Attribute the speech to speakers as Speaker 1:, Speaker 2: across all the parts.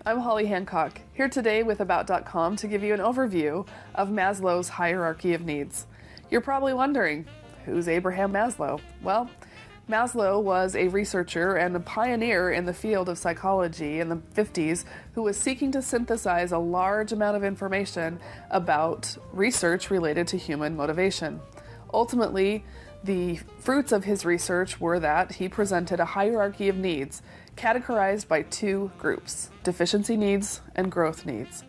Speaker 1: I'm Holly Hancock, here today with About.com to give you an overview of Maslow's hierarchy of needs. You're probably wondering, who's Abraham Maslow? Well, Maslow was a researcher and a pioneer in the field of psychology in the 50s who was seeking to synthesize a large amount of information about research related to human motivation. Ultimately, the fruits of his research were that he presented a hierarchy of needs categorized by two groups: deficiency needs and growth needs.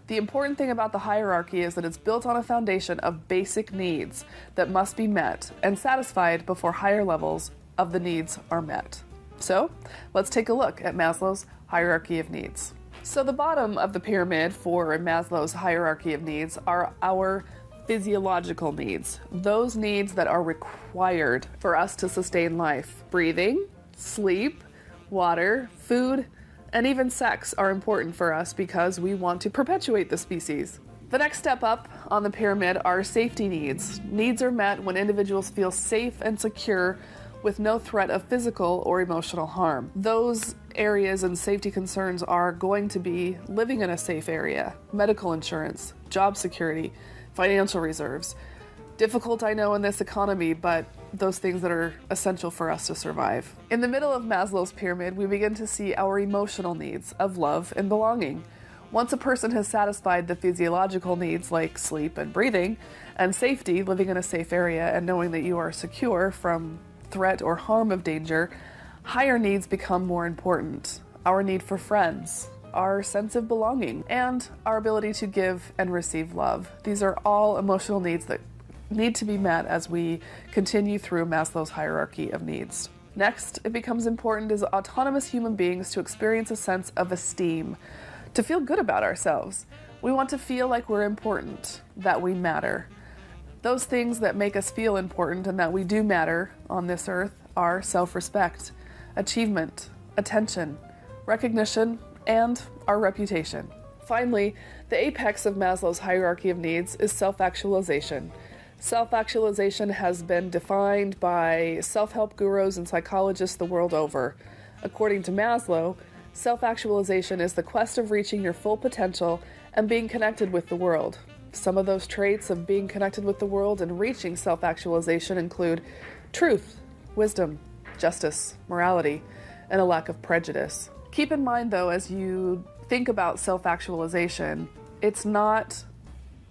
Speaker 1: The important thing about the hierarchy is that it's built on a foundation of basic needs that must be met and satisfied before higher levels of the needs are met. So, let's take a look at Maslow's hierarchy of needs. So the bottom of the pyramid for Maslow's hierarchy of needs are our physiological needs, those needs that are required for us to sustain life. Breathing, sleep, water, food, and even sex are important for us because we want to perpetuate the species. The next step up on the pyramid are safety needs. Needs are met when individuals feel safe and secure with no threat of physical or emotional harm. Those areas and safety concerns are going to be living in a safe area, medical insurance, job security, financial reserves. Difficult, I know, in this economy, but those things that are essential for us to survive. In the middle of Maslow's pyramid, we begin to see our emotional needs of love and belonging. Once a person has satisfied the physiological needs like sleep and breathing, and safety, living in a safe area and knowing that you are secure from threat or harm of danger, higher needs become more important. Our need for friends, our sense of belonging, and our ability to give and receive love. These are all emotional needs that need to be met as we continue through Maslow's hierarchy of needs. Next, it becomes important as autonomous human beings to experience a sense of esteem, to feel good about ourselves. We want to feel like we're important, that we matter. Those things that make us feel important and that we do matter on this earth are self-respect, achievement, attention, recognition, and our reputation. Finally, the apex of Maslow's hierarchy of needs is self-actualization. Self-actualization has been defined by self-help gurus and psychologists the world over. According to Maslow, self-actualization is the quest of reaching your full potential and being connected with the world. Some of those traits of being connected with the world and reaching self-actualization include truth, wisdom, justice, morality, and a lack of prejudice. Keep in mind, though, as you think about self-actualization, it's not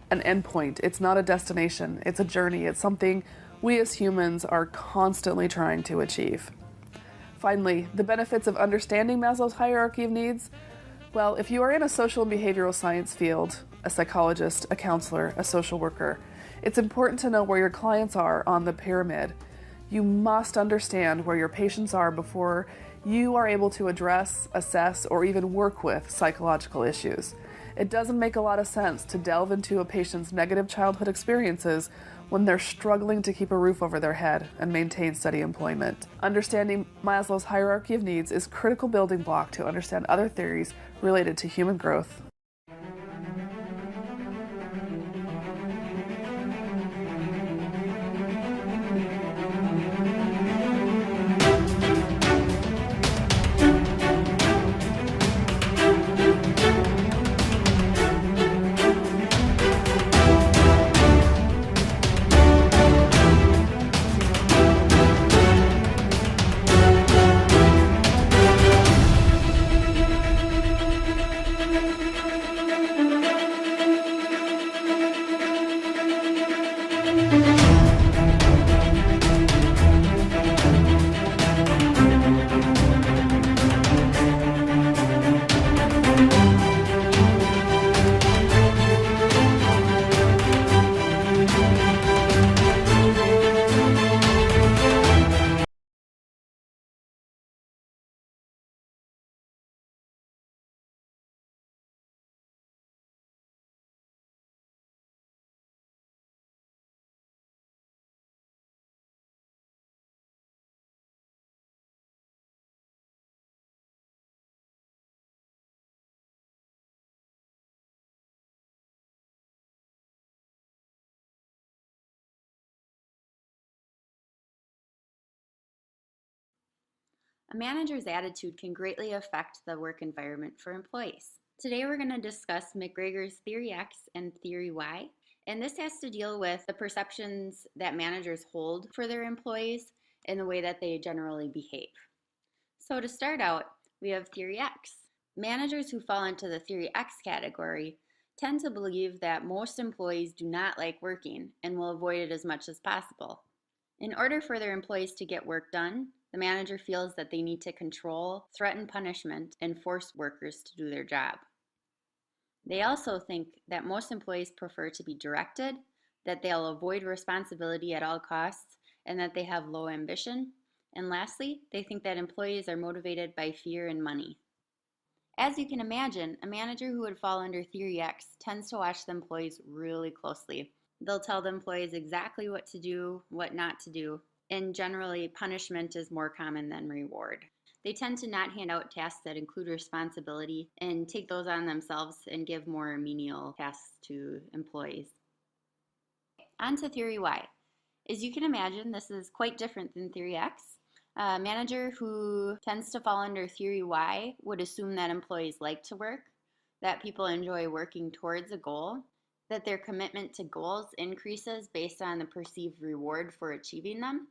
Speaker 1: an endpoint, it's not a destination, it's a journey, it's something we as humans are constantly trying to achieve. Finally, the benefits of understanding Maslow's hierarchy of needs. Well, if you are in a social and behavioral science field, a psychologist, a counselor, a social worker, it's important to know where your clients are on the pyramid. You must understand where your patients are before you are able to address, assess, or even work with psychological issues. It doesn't make a lot of sense to delve into a patient's negative childhood experiences when they're struggling to keep a roof over their head and maintain steady employment. Understanding Maslow's hierarchy of needs is a critical building block to understand other theories related to human growth.
Speaker 2: A manager's attitude can greatly affect the work environment for employees. Today we're going to discuss McGregor's Theory X and Theory Y, and this has to deal with the perceptions that managers hold for their employees and the way that they generally behave. So to start out, we have Theory X. Managers who fall into the Theory X category tend to believe that most employees do not like working and will avoid it as much as possible. In order for their employees to get work done, the manager feels that they need to control, threaten punishment, and force workers to do their job. They also think that most employees prefer to be directed, that they'll avoid responsibility at all costs, and that they have low ambition. And lastly, they think that employees are motivated by fear and money. As you can imagine, a manager who would fall under Theory X tends to watch the employees really closely. They'll tell the employees exactly what to do, what not to do, and generally punishment is more common than reward. They tend to not hand out tasks that include responsibility and take those on themselves and give more menial tasks to employees. On to Theory Y. As you can imagine, this is quite different than Theory X. A manager who tends to fall under Theory Y would assume that employees like to work, that people enjoy working towards a goal, that their commitment to goals increases based on the perceived reward for achieving them,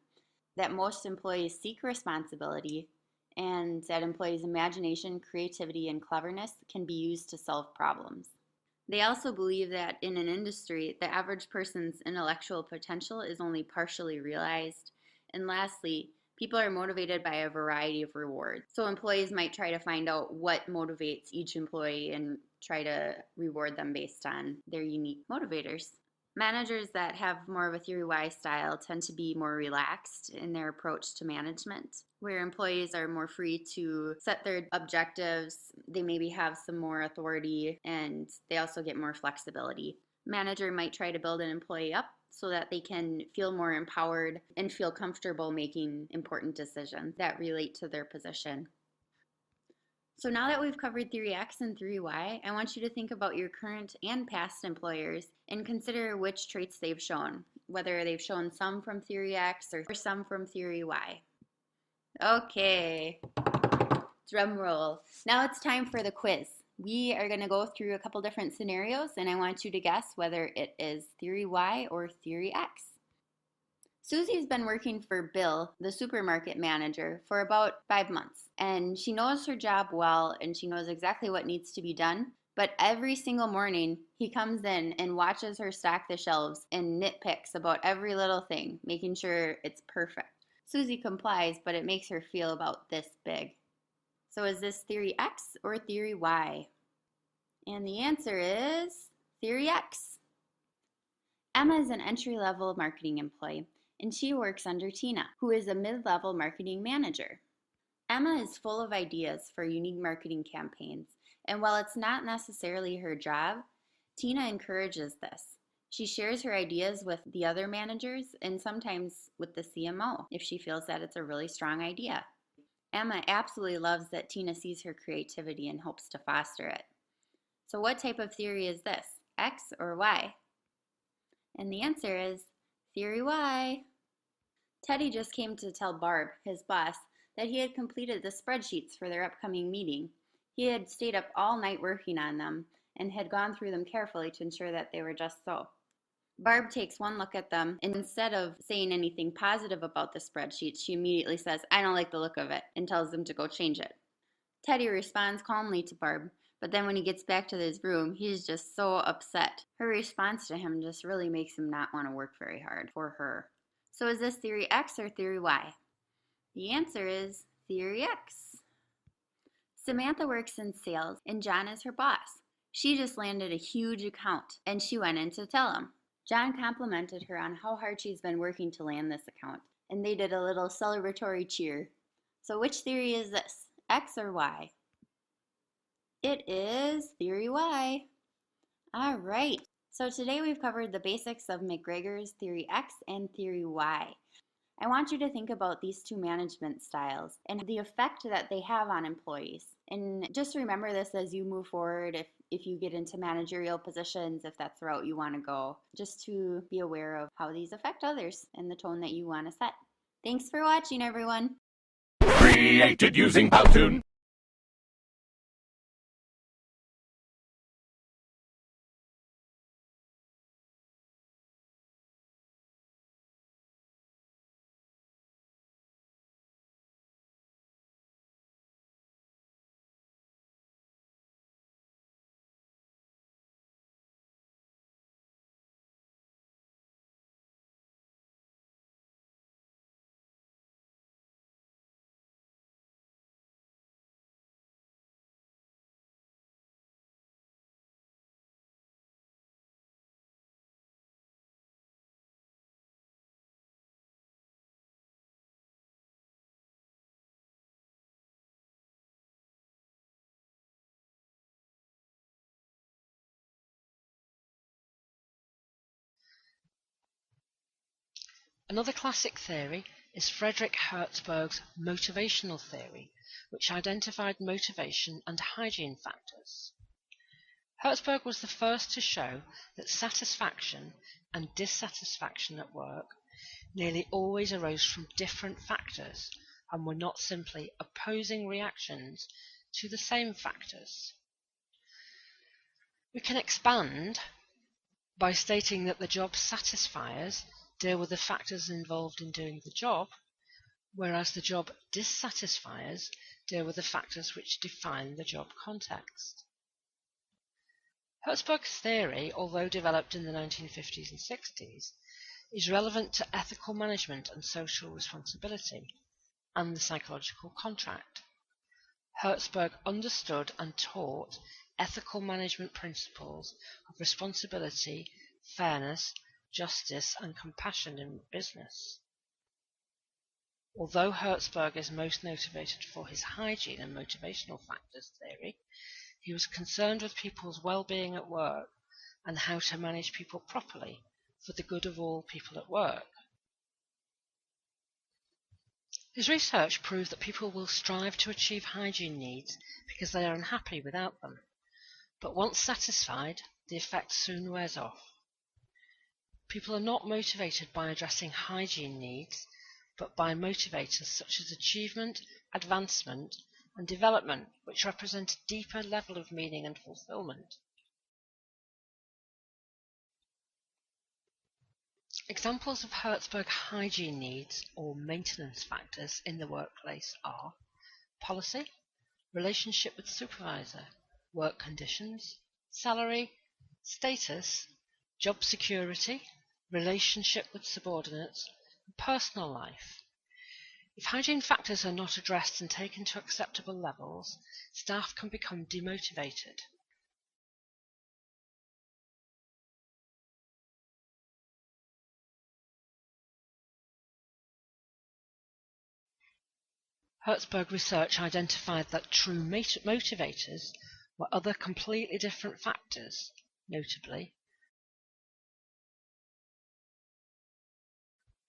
Speaker 2: that most employees seek responsibility, and that employees' imagination, creativity, and cleverness can be used to solve problems. They also believe that in an industry, the average person's intellectual potential is only partially realized. And lastly, people are motivated by a variety of rewards. So employees might try to find out what motivates each employee and try to reward them based on their unique motivators. Managers that have more of a Theory Y style tend to be more relaxed in their approach to management, where employees are more free to set their objectives, they maybe have some more authority, and they also get more flexibility. Manager might try to build an employee up so that they can feel more empowered and feel comfortable making important decisions that relate to their position. So now that we've covered Theory X and Theory Y, I want you to think about your current and past employers and consider which traits they've shown, whether they've shown some from Theory X or some from Theory Y. Okay, drum roll. Now it's time for the quiz. We are going to go through a couple different scenarios, and I want you to guess whether it is Theory Y or Theory X. Susie's been working for Bill, the supermarket manager, for about 5 months, and she knows her job well and she knows exactly what needs to be done. But every single morning, he comes in and watches her stock the shelves and nitpicks about every little thing, making sure it's perfect. Susie complies, but it makes her feel about this big. So is this Theory X or Theory Y? And the answer is Theory X. Emma is an entry-level marketing employee, and she works under Tina, who is a mid-level marketing manager. Emma is full of ideas for unique marketing campaigns, and while it's not necessarily her job, Tina encourages this. She shares her ideas with the other managers and sometimes with the CMO if she feels that it's a really strong idea. Emma absolutely loves that Tina sees her creativity and hopes to foster it. So what type of theory is this, X or Y? And the answer is Theory Y. Teddy just came to tell Barb, his boss, that he had completed the spreadsheets for their upcoming meeting. He had stayed up all night working on them and had gone through them carefully to ensure that they were just so. Barb takes one look at them, and instead of saying anything positive about the spreadsheets, she immediately says, "I don't like the look of it," and tells them to go change it. Teddy responds calmly to Barb, but then when he gets back to his room, he's just so upset. Her response to him just really makes him not want to work very hard for her. So is this Theory X or Theory Y? The answer is Theory X. Samantha works in sales, and John is her boss. She just landed a huge account, and she went in to tell him. John complimented her on how hard she's been working to land this account, and they did a little celebratory cheer. So which theory is this, X or Y? It is Theory Y. All right, so today we've covered the basics of McGregor's Theory X and Theory Y. I want you to think about these two management styles and the effect that they have on employees. And just remember this as you move forward, if you get into managerial positions, if that's the route you want to go, just to be aware of how these affect others and the tone that you want to set. Thanks for watching, everyone.
Speaker 3: Created using Powtoon.
Speaker 4: Another classic theory is Frederick Herzberg's motivational theory, which identified motivation and hygiene factors. Herzberg was the first to show that satisfaction and dissatisfaction at work nearly always arose from different factors and were not simply opposing reactions to the same factors. We can expand by stating that the job satisfiers deal with the factors involved in doing the job, whereas the job dissatisfiers deal with the factors which define the job context. Herzberg's theory, although developed in the 1950s and 60s, is relevant to ethical management and social responsibility, and the psychological contract. Herzberg understood and taught ethical management principles of responsibility, fairness, justice, and compassion in business. Although Herzberg is most noted for his hygiene and motivational factors theory, he was concerned with people's well-being at work and how to manage people properly for the good of all people at work. His research proved that people will strive to achieve hygiene needs because they are unhappy without them, but once satisfied, the effect soon wears off. People are not motivated by addressing hygiene needs, but by motivators such as achievement, advancement, and development, which represent a deeper level of meaning and fulfillment. Examples of Herzberg hygiene needs or maintenance factors in the workplace are policy, relationship with supervisor, work conditions, salary, status, job security, relationship with subordinates, and personal life. If hygiene factors are not addressed and taken to acceptable levels, staff can become demotivated. Herzberg research identified that true motivators were other completely different factors, notably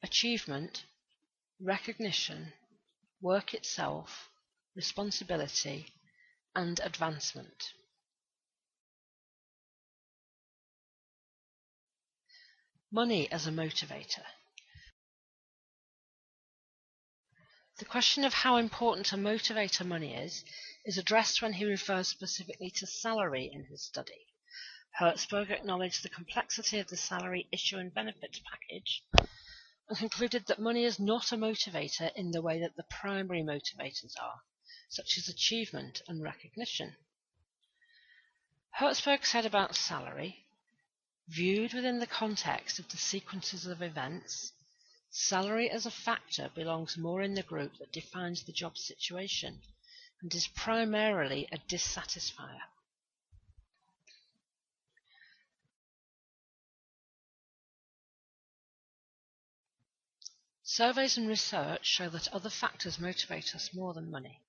Speaker 4: achievement, recognition, work itself, responsibility, and advancement. Money as a motivator. The question of how important a motivator money is addressed when he refers specifically to salary in his study. Herzberg acknowledged the complexity of the salary issue and benefits package and concluded that money is not a motivator in the way that the primary motivators are, such as achievement and recognition. Herzberg said about salary, viewed within the context of the sequences of events, salary as a factor belongs more in the group that defines the job situation and is primarily a dissatisfier. Surveys and research show that other factors motivate us more than money.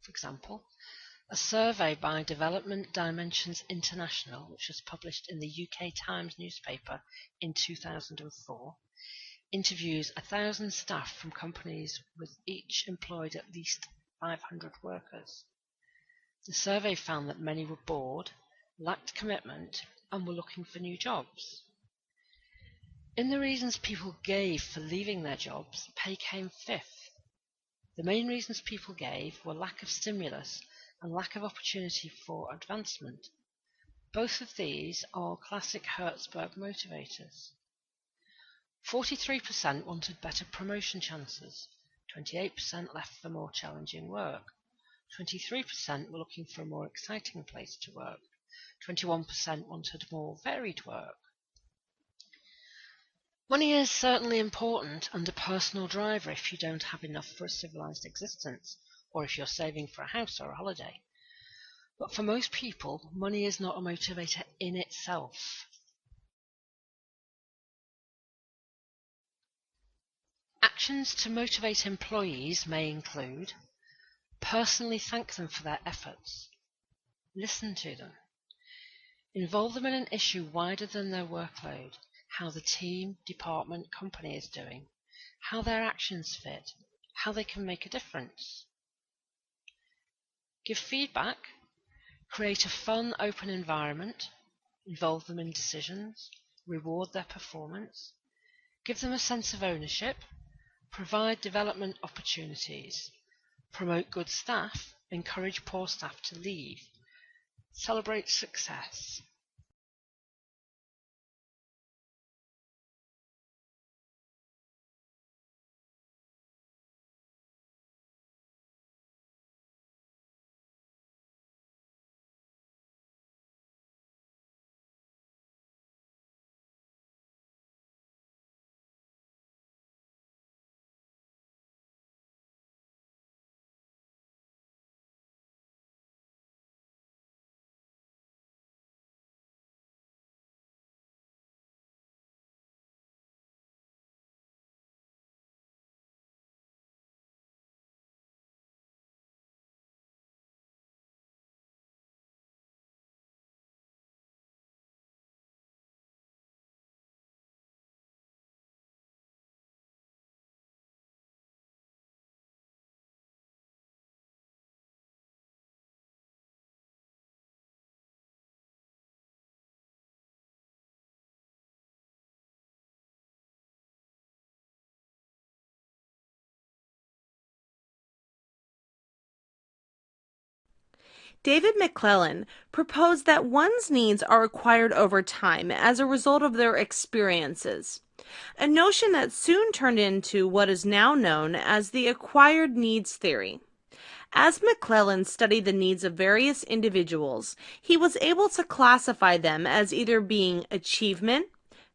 Speaker 4: For example, a survey by Development Dimensions International, which was published in the UK Times newspaper in 2004, interviews 1,000 staff from companies with each employed at least 500 workers. The survey found that many were bored, lacked commitment, and were looking for new jobs. In the reasons people gave for leaving their jobs, pay came fifth. The main reasons people gave were lack of stimulus and lack of opportunity for advancement. Both of these are classic Herzberg motivators. 43% wanted better promotion chances, 28% left for more challenging work, 23% were looking for a more exciting place to work, 21% wanted more varied work. Money is certainly important and a personal driver if you don't have enough for a civilized existence, or if you're saving for a house or a holiday. But for most people, money is not a motivator in itself. Actions to motivate employees may include: personally thank them for their efforts, listen to them, involve them in an issue wider than their workload, how the team, department, company is doing, how their actions fit, how they can make a difference. Give feedback, create a fun, open environment, involve them in decisions, reward their performance, give them a sense of ownership, provide development opportunities, promote good staff, encourage poor staff to leave, celebrate success.
Speaker 5: David McClellan proposed that one's needs are acquired over time as a result of their experiences, a notion that soon turned into what is now known as the acquired needs theory. As McClellan studied the needs of various individuals, he was able to classify them as either being achievement,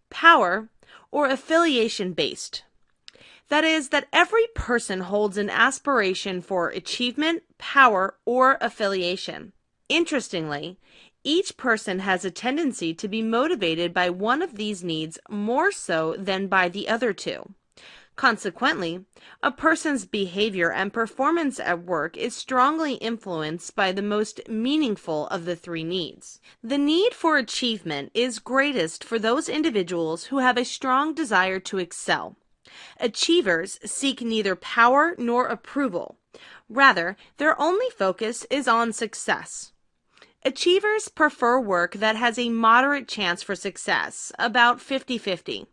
Speaker 5: power, or affiliation-based. That is, that every person holds an aspiration for achievement, power, or affiliation. Interestingly, each person has a tendency to be motivated by one of these needs more so than by the other two. Consequently, a person's behavior and performance at work is strongly influenced by the most meaningful of the three needs. The need for achievement is greatest for those individuals who have a strong desire to excel. Achievers seek neither power nor approval. Rather, their only focus is on success. Achievers prefer work that has a moderate chance for success, about 50-50,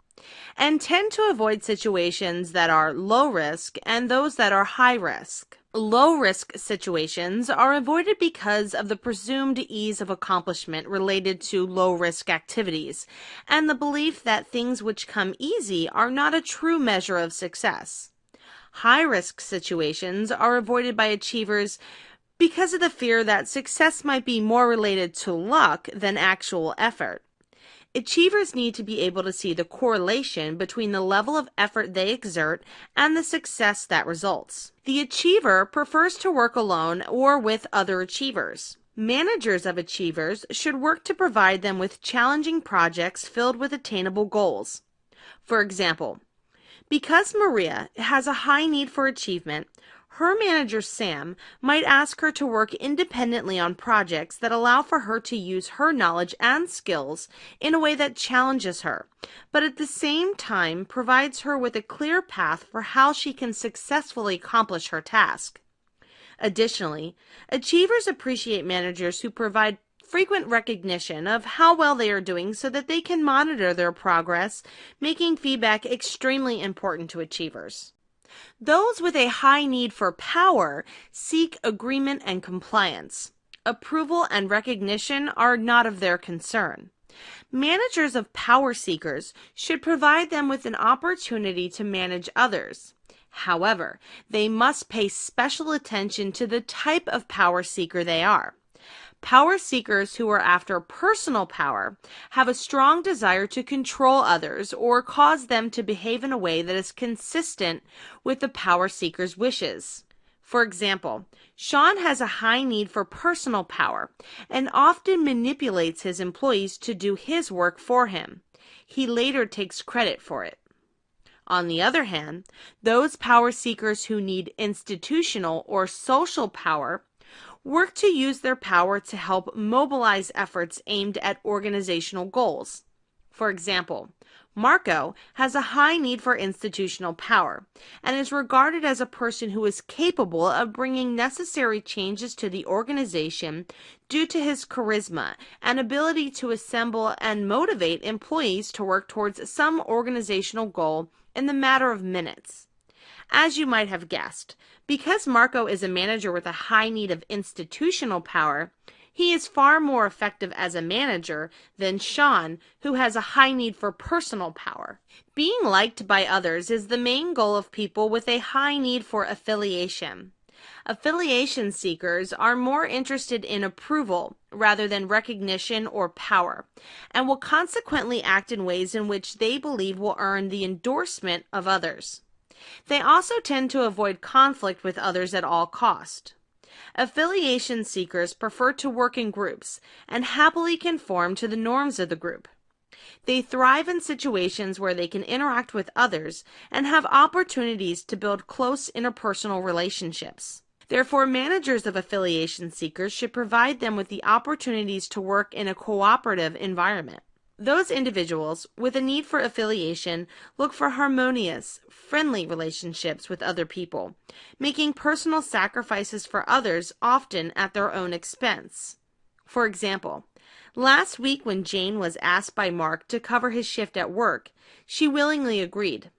Speaker 5: and tend to avoid situations that are low risk and those that are high risk. Low risk situations are avoided because of the presumed ease of accomplishment related to low risk activities, and the belief that things which come easy are not a true measure of success. High risk situations are avoided by achievers because of the fear that success might be more related to luck than actual effort. Achievers need to be able to see the correlation between the level of effort they exert and the success that results. The achiever prefers to work alone or with other achievers. Managers of achievers should work to provide them with challenging projects filled with attainable goals. For example, because Maria has a high need for achievement, her manager, Sam, might ask her to work independently on projects that allow for her to use her knowledge and skills in a way that challenges her, but at the same time provides her with a clear path for how she can successfully accomplish her task. Additionally, achievers appreciate managers who provide frequent recognition of how well they are doing so that they can monitor their progress, making feedback extremely important to achievers. Those with a high need for power seek agreement and compliance. Approval and recognition are not of their concern. Managers of power seekers should provide them with an opportunity to manage others. However, they must pay special attention to the type of power seeker they are. Power seekers who are after personal power have a strong desire to control others or cause them to behave in a way that is consistent with the power seeker's wishes. For example, Sean has a high need for personal power and often manipulates his employees to do his work for him. He later takes credit for it. On the other hand, those power seekers who need institutional or social power work to use their power to help mobilize efforts aimed at organizational goals. For example, Marco has a high need for institutional power and is regarded as a person who is capable of bringing necessary changes to the organization due to his charisma and ability to assemble and motivate employees to work towards some organizational goal in the matter of minutes. As you might have guessed, because Marco is a manager with a high need of institutional power, he is far more effective as a manager than Sean, who has a high need for personal power. Being liked by others is the main goal of people with a high need for affiliation. Affiliation seekers are more interested in approval rather than recognition or power, and will consequently act in ways in which they believe will earn the endorsement of others. They also tend to avoid conflict with others at all cost. Affiliation seekers prefer to work in groups and happily conform to the norms of the group. They thrive in situations where they can interact with others and have opportunities to build close interpersonal relationships. Therefore, managers of affiliation seekers should provide them with the opportunities to work in a cooperative environment. Those individuals with a need for affiliation look for harmonious, friendly relationships with other people, making personal sacrifices for others often at their own expense. For example, last week when Jane was asked by Mark to cover his shift at work, she willingly agreed.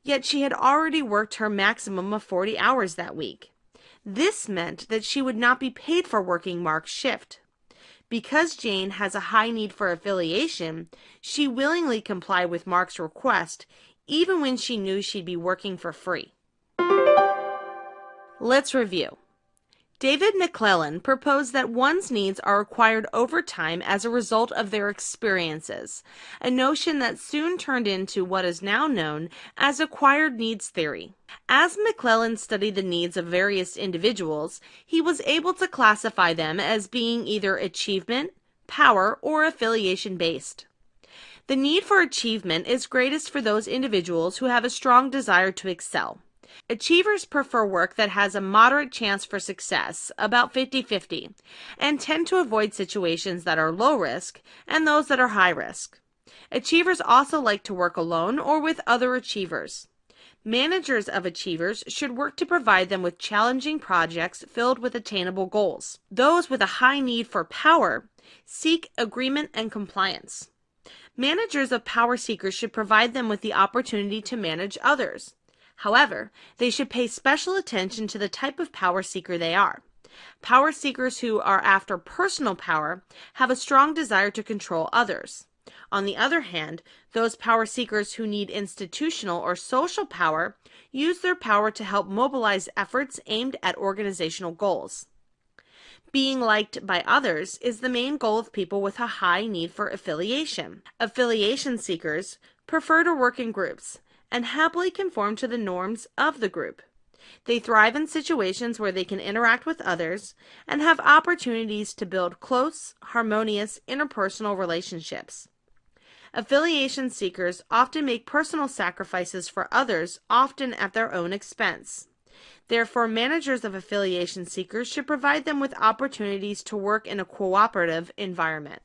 Speaker 5: Yet she had already worked her maximum of 40 hours that week. This meant that she would not be paid for working Mark's shift. Because Jane has a high need for affiliation, she willingly complied with Mark's request, even when she knew she'd be working for free. Let's review. David McClellan proposed that one's needs are acquired over time as a result of their experiences, a notion that soon turned into what is now known as acquired needs theory. As McClellan studied the needs of various individuals, he was able to classify them as being either achievement, power, or affiliation-based. The need for achievement is greatest for those individuals who have a strong desire to excel. Achievers prefer work that has a moderate chance for success, about 50-50, and tend to avoid situations that are low risk and those that are high risk. Achievers also like to work alone or with other achievers. Managers of achievers should work to provide them with challenging projects filled with attainable goals. Those with a high need for power seek agreement and compliance. Managers of power seekers should provide them with the opportunity to manage others. However, they should pay special attention to the type of power seeker they are. Power seekers who are after personal power have a strong desire to control others. On the other hand, those power seekers who need institutional or social power use their power to help mobilize efforts aimed at organizational goals. Being liked by others is the main goal of people with a high need for affiliation. Affiliation seekers prefer to work in groups and happily conform to the norms of the group. They thrive in situations where they can interact with others and have opportunities to build close, harmonious, interpersonal relationships. Affiliation seekers often make personal sacrifices for others, often at their own expense. Therefore, managers of affiliation seekers should provide them with opportunities to work in a cooperative environment.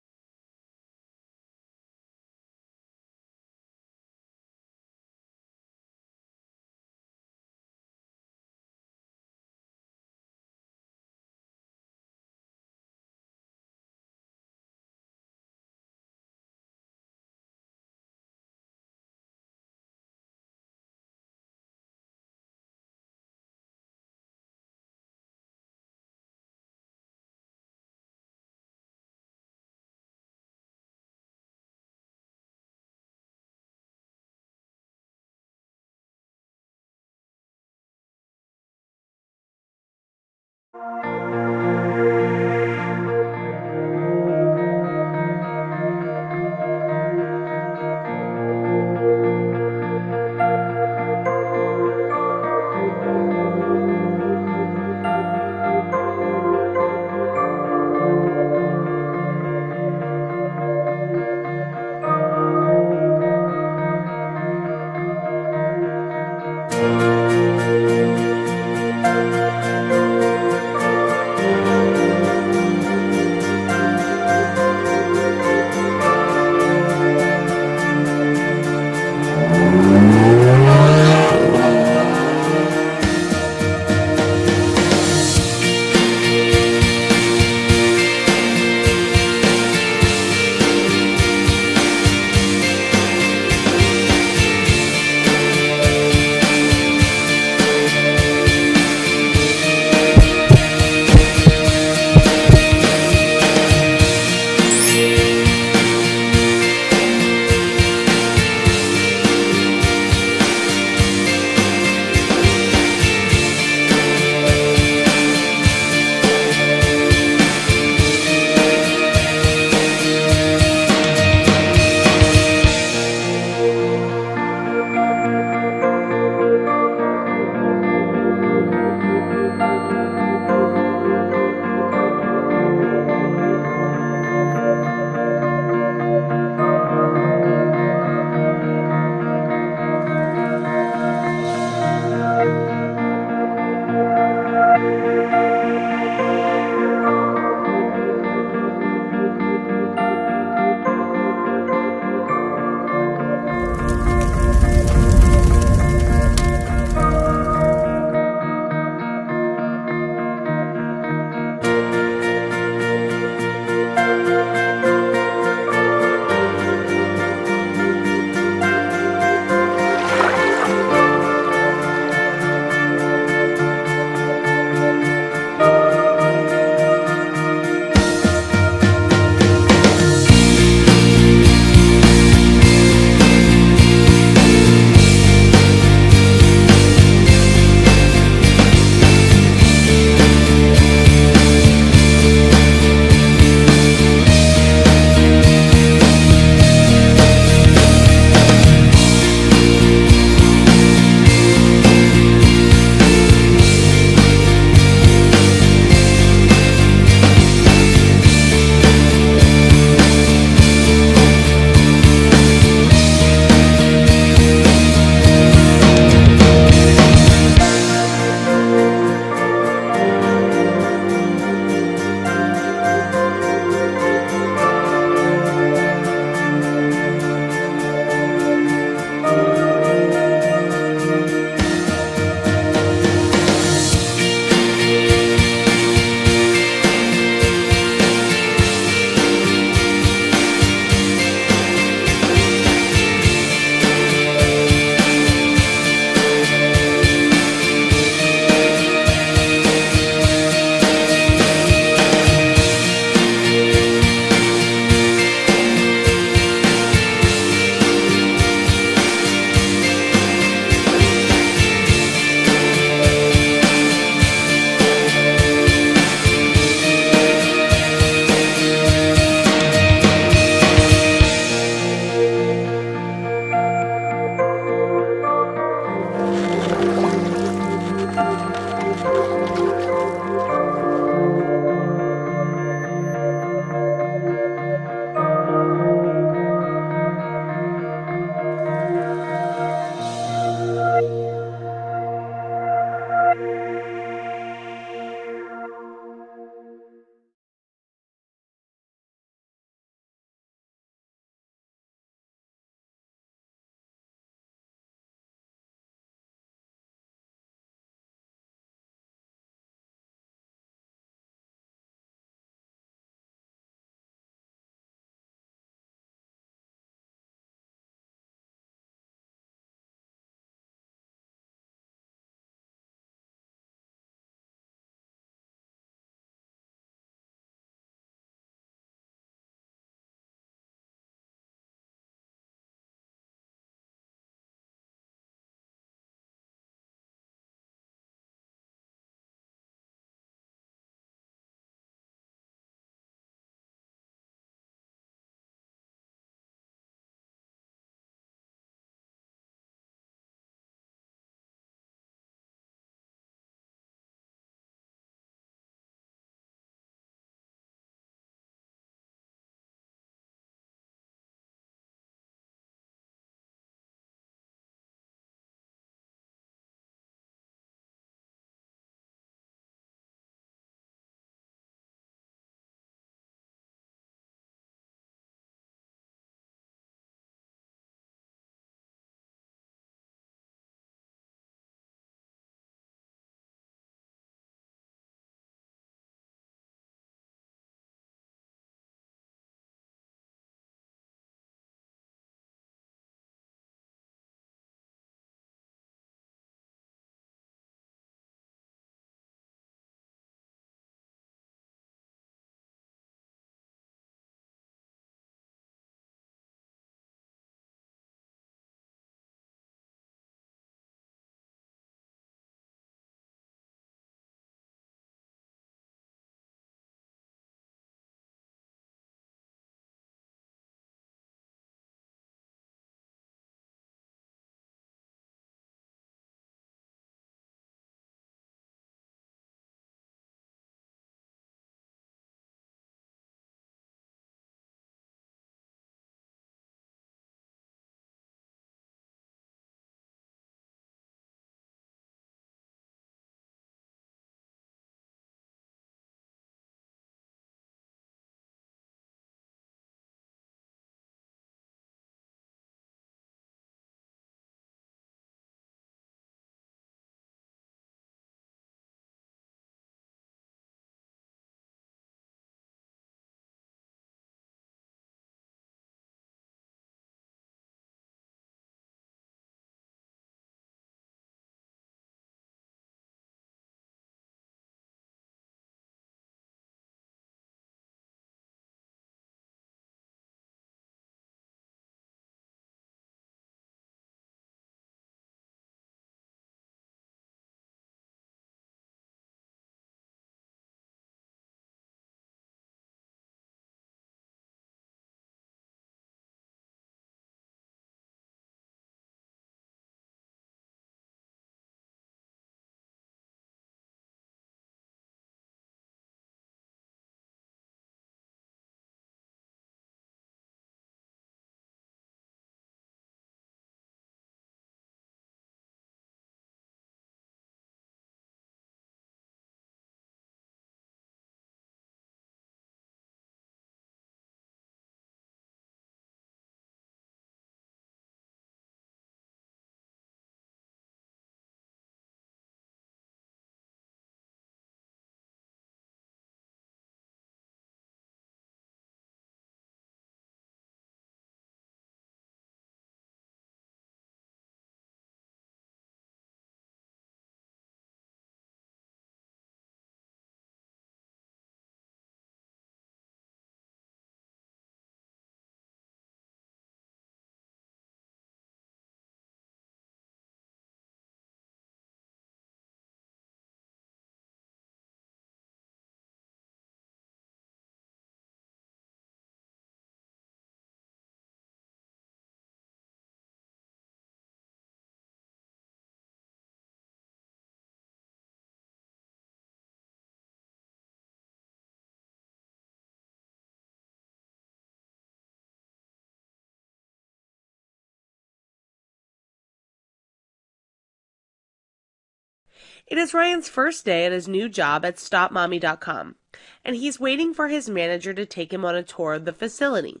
Speaker 5: It is Ryan's first day at his new job at StopMommy.com, and he's waiting for his manager to take him on a tour of the facility.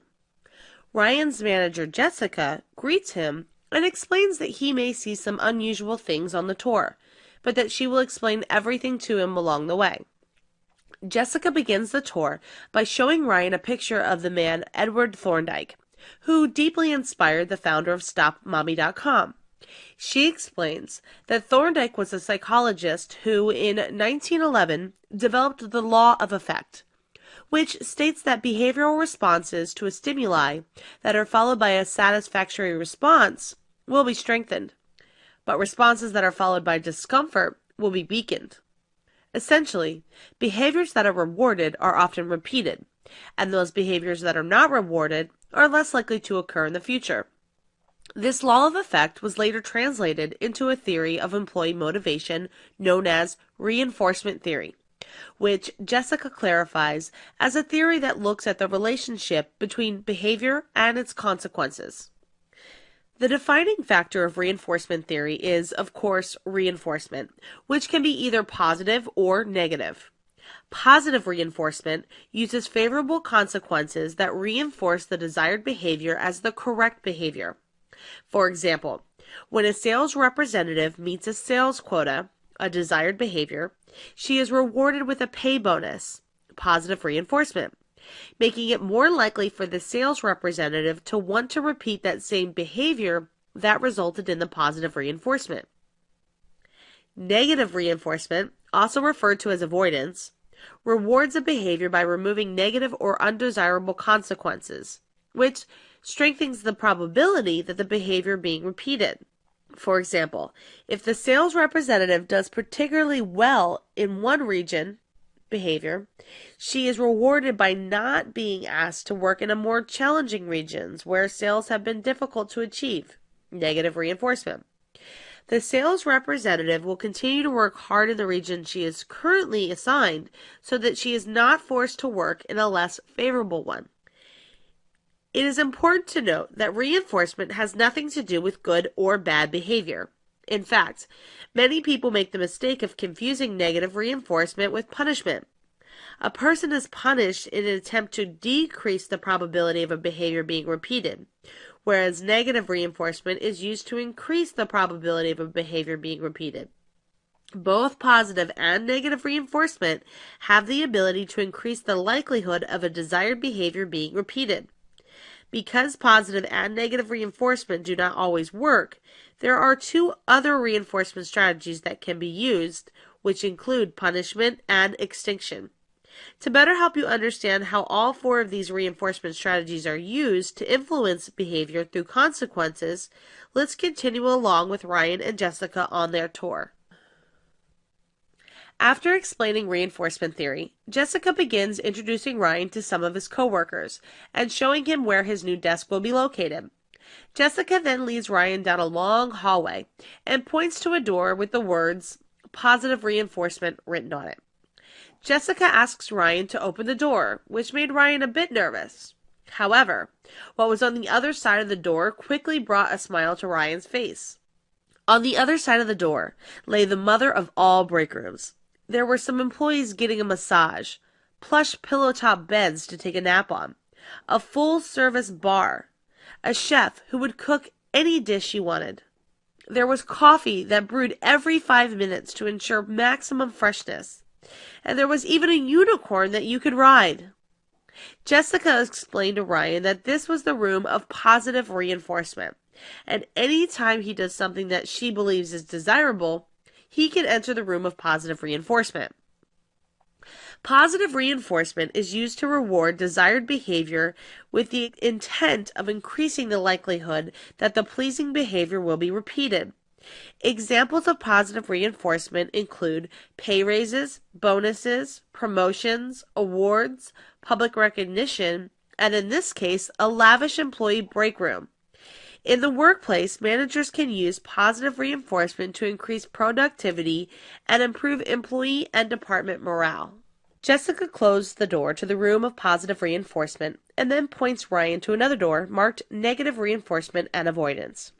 Speaker 5: Ryan's manager, Jessica, greets him and explains that he may see some unusual things on the tour, but that she will explain everything to him along the way. Jessica begins the tour by showing Ryan a picture of the man Edward Thorndike, who deeply inspired the founder of StopMommy.com. She explains that Thorndike was a psychologist who, in 1911, developed the law of effect, which states that behavioral responses to a stimuli that are followed by a satisfactory response will be strengthened, but responses that are followed by discomfort will be weakened. Essentially, behaviors that are rewarded are often repeated, and those behaviors that are not rewarded are less likely to occur in the future. This law of effect was later translated into a theory of employee motivation known as reinforcement theory, which Jessica clarifies as a theory that looks at the relationship between behavior and its consequences. The defining factor of reinforcement theory is, of course, reinforcement, which can be either positive or negative. Positive reinforcement uses favorable consequences that reinforce the desired behavior as the correct behavior. For example, when a sales representative meets a sales quota, a desired behavior, she is rewarded with a pay bonus, positive reinforcement, making it more likely for the sales representative to want to repeat that same behavior that resulted in the positive reinforcement. Negative reinforcement, also referred to as avoidance, rewards a behavior by removing negative or undesirable consequences, which strengthens the probability that the behavior being repeated. For example, if the sales representative does particularly well in one region behavior, she is rewarded by not being asked to work in a more challenging regions where sales have been difficult to achieve. Negative reinforcement. The sales representative will continue to work hard in the region she is currently assigned so that she is not forced to work in a less favorable one. It is important to note that reinforcement has nothing to do with good or bad behavior. In fact, many people make the mistake of confusing negative reinforcement with punishment. A person is punished in an attempt to decrease the probability of a behavior being repeated, whereas negative reinforcement is used to increase the probability of a behavior being repeated. Both positive and negative reinforcement have the ability to increase the likelihood of a desired behavior being repeated. Because positive and negative reinforcement do not always work, there are two other reinforcement strategies that can be used, which include punishment and extinction. To better help you understand how all four of these reinforcement strategies are used to influence behavior through consequences, let's continue along with Ryan and Jessica on their tour. After explaining reinforcement theory, Jessica begins introducing Ryan to some of his coworkers and showing him where his new desk will be located. Jessica then leads Ryan down a long hallway and points to a door with the words "positive reinforcement" written on it. Jessica asks Ryan to open the door, which made Ryan a bit nervous. However, what was on the other side of the door quickly brought a smile to Ryan's face. On the other side of the door lay the mother of all break rooms. There were some employees getting a massage, plush pillow-top beds to take a nap on, a full-service bar, a chef who would cook any dish she wanted. There was coffee that brewed every 5 minutes to ensure maximum freshness, and there was even a unicorn that you could ride. Jessica explained to Ryan that this was the room of positive reinforcement, and any time he does something that she believes is desirable, he can enter the room of positive reinforcement. Positive reinforcement is used to reward desired behavior with the intent of increasing the likelihood that the pleasing behavior will be repeated. Examples of positive reinforcement include pay raises, bonuses, promotions, awards, public recognition, and in this case, a lavish employee break room. In the workplace, managers can use positive reinforcement to increase productivity and improve employee and department morale. Jessica closed the door to the room of positive reinforcement and then points Ryan to another door marked negative reinforcement and avoidance.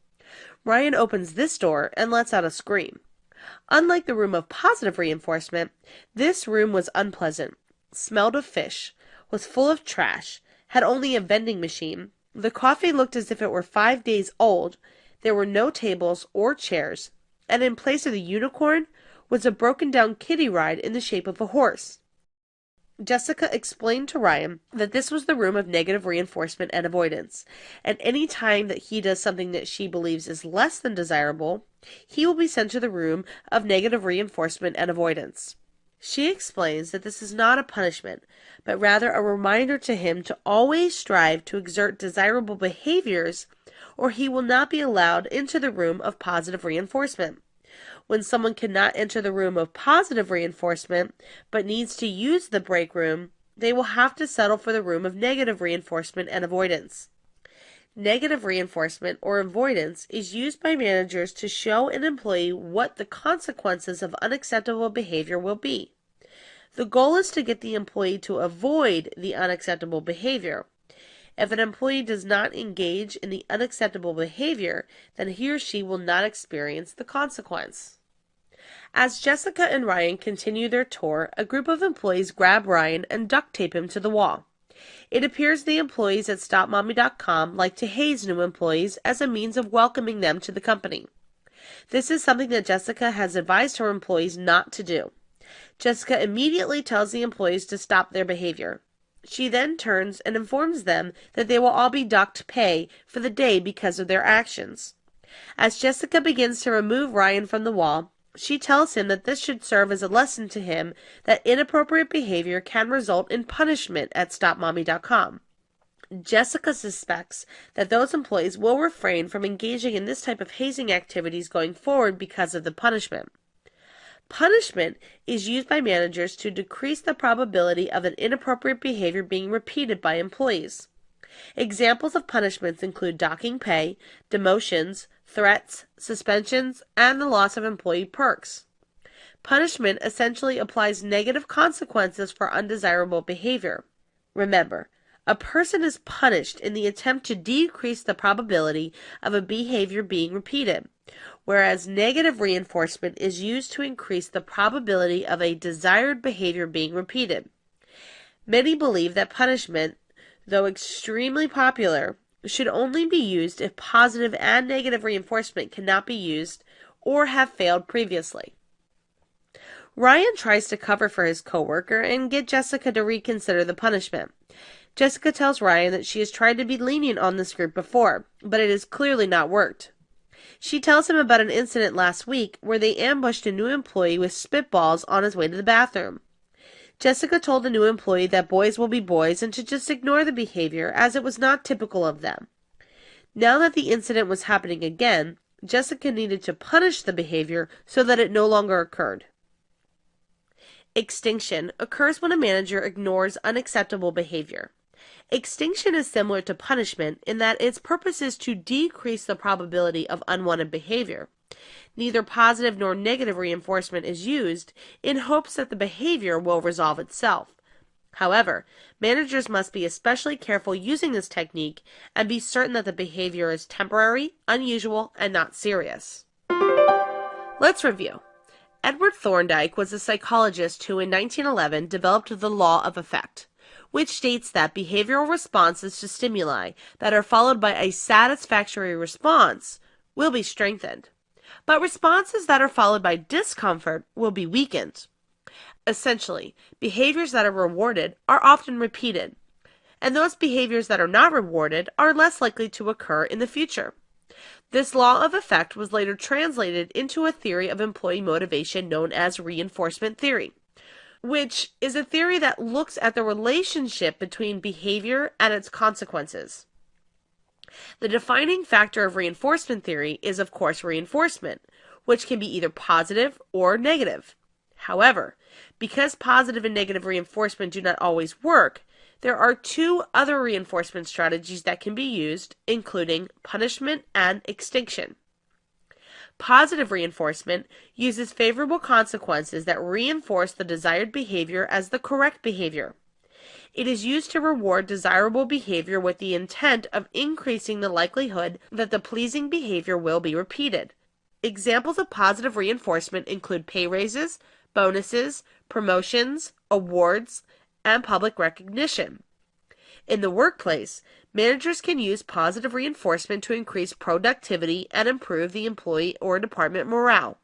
Speaker 5: Ryan opens this door and lets out a scream. Unlike the room of positive reinforcement, this room was unpleasant, smelled of fish, was full of trash, had only a vending machine. The coffee looked as if it were 5 days old. There were no tables or chairs, and in place of the unicorn was a broken-down kiddie ride in the shape of a horse. Jessica explained to Ryan that this was the room of negative reinforcement and avoidance, and any time that he does something that she believes is less than desirable, he will be sent to the room of negative reinforcement and avoidance. She explains that this is not a punishment, but rather a reminder to him to always strive to exert desirable behaviors, or he will not be allowed into the room of positive reinforcement. When someone cannot enter the room of positive reinforcement, but needs to use the break room, they will have to settle for the room of negative reinforcement and avoidance. Negative reinforcement or avoidance is used by managers to show an employee what the consequences of unacceptable behavior will be. The goal is to get the employee to avoid the unacceptable behavior. If an employee does not engage in the unacceptable behavior, then he or she will not experience the consequence. As Jessica and Ryan continue their tour, a group of employees grab Ryan and duct tape him to the wall. It appears the employees at StopMommy.com like to haze new employees as a means of welcoming them to the company. This is something that Jessica has advised her employees not to do. Jessica immediately tells the employees to stop their behavior. She then turns and informs them that they will all be docked pay for the day because of their actions. As Jessica begins to remove Ryan from the wall, she tells him that this should serve as a lesson to him that inappropriate behavior can result in punishment at StopMommy.com. Jessica suspects that those employees will refrain from engaging in this type of hazing activities going forward because of the punishment. Punishment is used by managers to decrease the probability of an inappropriate behavior being repeated by employees. Examples of punishments include docking pay, demotions, threats, suspensions, and the loss of employee perks. Punishment essentially applies negative consequences for undesirable behavior. Remember, a person is punished in the attempt to decrease the probability of a behavior being repeated, whereas negative reinforcement is used to increase the probability of a desired behavior being repeated. Many believe that punishment, though extremely popular, should only be used if positive and negative reinforcement cannot be used or have failed previously. Ryan tries to cover for his coworker and get Jessica to reconsider the punishment. Jessica tells Ryan that she has tried to be lenient on this group before, but it has clearly not worked. She tells him about an incident last week where they ambushed a new employee with spitballs on his way to the bathroom. Jessica told the new employee that boys will be boys and to just ignore the behavior as it was not typical of them. Now that the incident was happening again, Jessica needed to punish the behavior so that it no longer occurred. Extinction occurs when a manager ignores unacceptable behavior. Extinction is similar to punishment in that its purpose is to decrease the probability of unwanted behavior. Neither positive nor negative reinforcement is used in hopes that the behavior will resolve itself. However, managers must be especially careful using this technique and be certain that the behavior is temporary, unusual, and not serious. Let's review. Edward Thorndike was a psychologist who in 1911 developed the law of effect, which states that behavioral responses to stimuli that are followed by a satisfactory response will be strengthened, but responses that are followed by discomfort will be weakened. Essentially, behaviors that are rewarded are often repeated, and those behaviors that are not rewarded are less likely to occur in the future. This law of effect was later translated into a theory of employee motivation known as reinforcement theory, which is a theory that looks at the relationship between behavior and its consequences. The defining factor of reinforcement theory is, of course, reinforcement, which can be either positive or negative. However, because positive and negative reinforcement do not always work, there are two other reinforcement strategies that can be used, including punishment and extinction. Positive reinforcement uses favorable consequences that reinforce the desired behavior as the correct behavior. It is used to reward desirable behavior with the intent of increasing the likelihood that the pleasing behavior will be repeated. Examples of positive reinforcement include pay raises, bonuses, promotions, awards, and public recognition. In the workplace, managers can use positive reinforcement to increase productivity and improve the employee or department morale.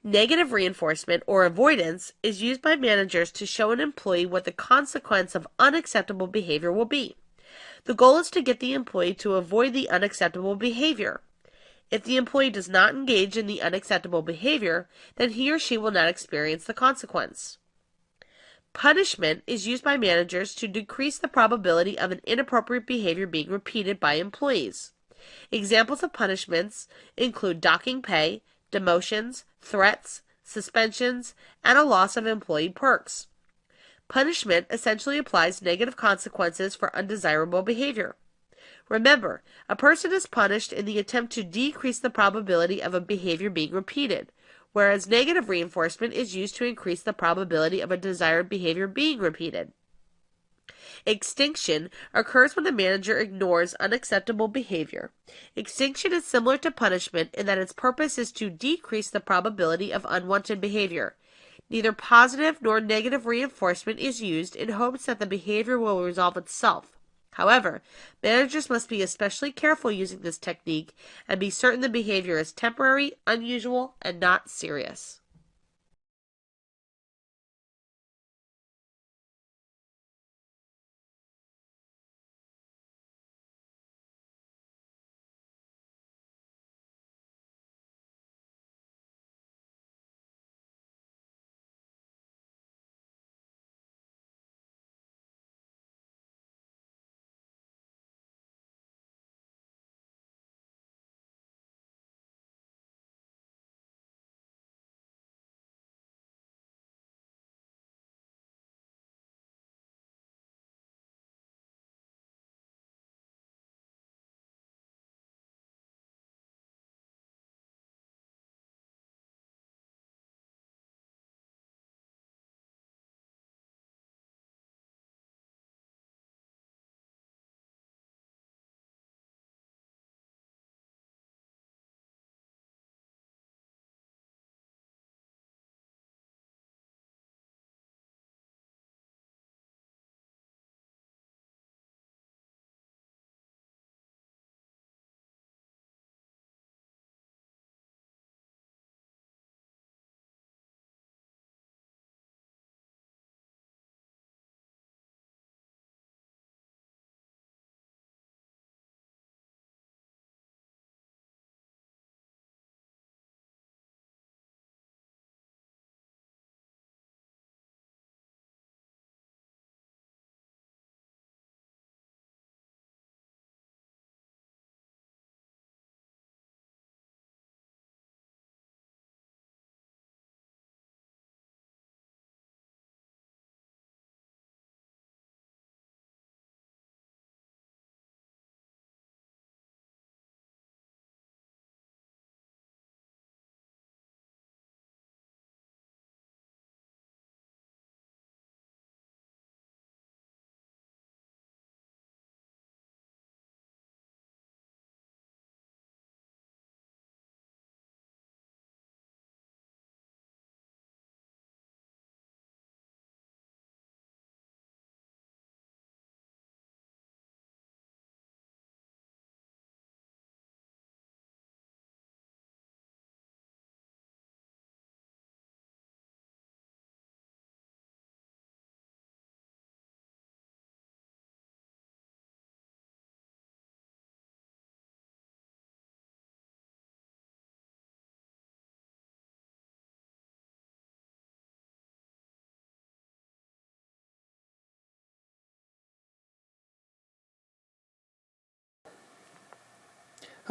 Speaker 5: Negative reinforcement or avoidance is used by managers to show an employee what the consequence of unacceptable behavior will be. The goal is to get the employee to avoid the unacceptable behavior. If the employee does not engage in the unacceptable behavior, then he or she will not experience the consequence. Punishment is used by managers to decrease the probability of an inappropriate behavior being repeated by employees. Examples of punishments include docking pay, demotions, threats, suspensions, and a loss of employee perks. Punishment essentially applies negative consequences for undesirable behavior. Remember, a person is punished in the attempt to decrease the probability of a behavior being repeated, whereas negative reinforcement is used to increase the probability of a desired behavior being repeated. Extinction occurs when a manager ignores unacceptable behavior. Extinction is similar to punishment in that its purpose is to decrease the probability of unwanted behavior. Neither positive nor negative reinforcement is used in hopes that the behavior will resolve itself. However, managers must be especially careful using this technique and be certain the behavior is temporary, unusual, and not serious.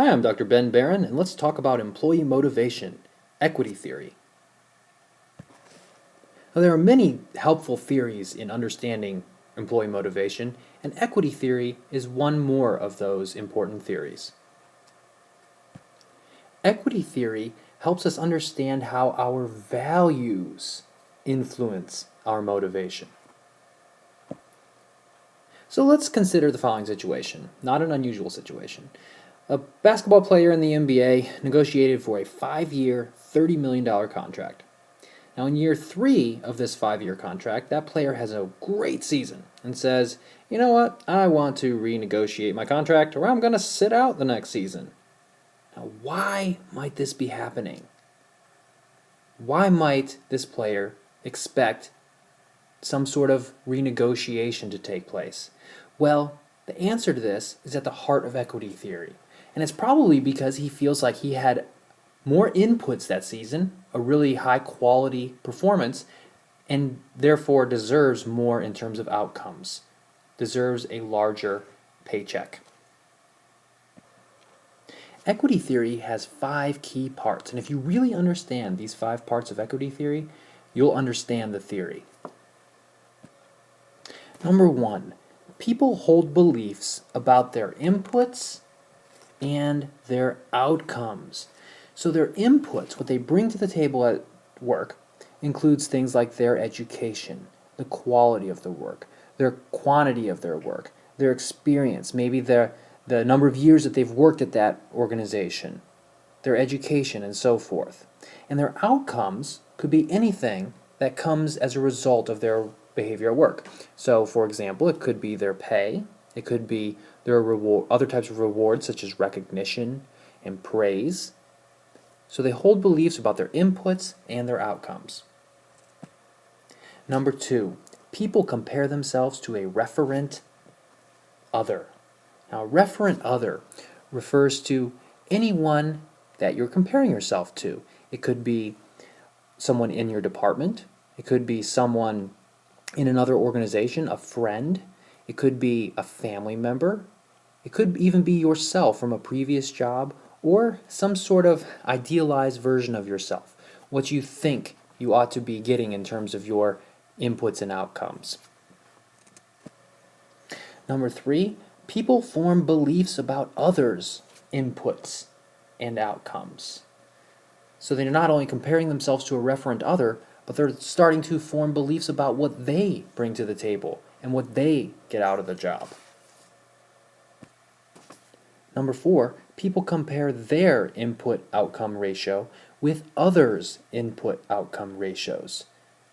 Speaker 6: Hi, I'm Dr. Ben Barron, and let's talk about employee motivation, equity theory. Now, there are many helpful theories in understanding employee motivation, and equity theory is one more of those important theories. Equity theory helps us understand how our values influence our motivation. So let's consider the following situation, not an unusual situation. A basketball player in the NBA negotiated for a 5-year, $30 million contract. Now, in year 3 of this 5-year contract, that player has a great season and says, you know what, I want to renegotiate my contract or I'm going to sit out the next season. Now, why might this be happening? Why might this player expect some sort of renegotiation to take place? Well, the answer to this is at the heart of equity theory. And it's probably because he feels like he had more inputs that season, a really high quality performance, and therefore deserves more in terms of outcomes, deserves a larger paycheck. Equity theory has 5 key parts, and if you really understand these 5 parts of equity theory, you'll understand the theory. Number 1, people hold beliefs about their inputs and their outcomes. So their inputs, what they bring to the table at work, includes things like their education, the quality of the work, their quantity of their work, their experience, maybe the number of years that they've worked at that organization, their education, and so forth. And their outcomes could be anything that comes as a result of their behavior at work. So, for example, it could be their pay, it could be their reward, other types of rewards such as recognition and praise. So they hold beliefs about their inputs and their outcomes. Number 2, people compare themselves to a referent other. Now, referent other refers to anyone that you're comparing yourself to. It could be someone in your department. It could be someone in another organization, a friend. It could be a family member. It could even be yourself from a previous job or some sort of idealized version of yourself, what you think you ought to be getting in terms of your inputs and outcomes. Number 3, people form beliefs about others' inputs and outcomes. So they're not only comparing themselves to a referent other, but they're starting to form beliefs about what they bring to the table and what they get out of the job. Number 4, people compare their input-outcome ratio with others' input-outcome ratios.